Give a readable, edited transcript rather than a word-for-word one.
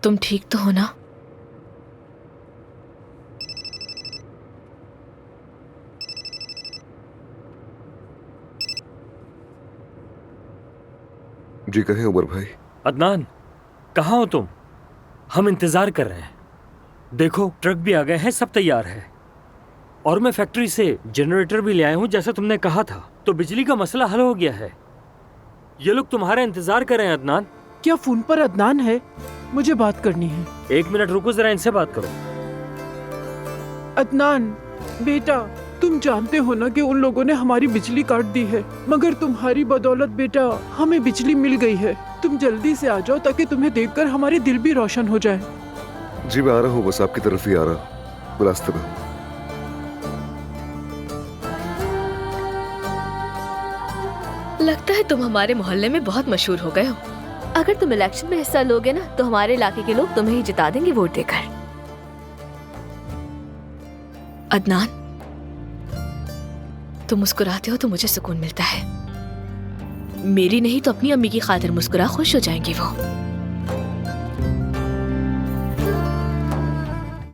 तुम ठीक तो हो ना? जी कहें उमर भाई। अदनान, कहाँ हो तुम? हम इंतजार कर रहे हैं। देखो ट्रक भी आ गए हैं, सब तैयार है। और मैं फैक्ट्री से जनरेटर भी ले आया हूँ जैसा तुमने कहा था। तो बिजली का मसला हल हो गया है। ये लोग तुम्हारा इंतजार कर रहे हैं अदनान। क्या फोन पर अदनान है? मुझे बात करनी है। 1 मिनट रुको, जरा इनसे बात करो। अदनान बेटा, तुम जानते हो ना कि उन लोगों ने हमारी बिजली काट दी है, मगर तुम्हारी बदौलत बेटा हमें बिजली मिल गई है। तुम जल्दी से आ जाओ ताकि तुम्हें देखकर हमारे दिल भी रोशन हो जाए। जी मैं आ रहा हूँ, बस आपकी तरफ ही आ रहा, रास्ते में हूँ। लगता है तुम हमारे मोहल्ले में बहुत मशहूर हो गए हो। अगर तुम इलेक्शन में हिस्सा लोगे ना तो हमारे इलाके के लोग तुम्हें ही जिता देंगे वोट देकर। अदनान, तुम मुस्कुराते हो तो मुझे सुकून मिलता है। मेरी नहीं तो अपनी अम्मी की खातिर मुस्कुरा, खुश हो जाएंगी वो।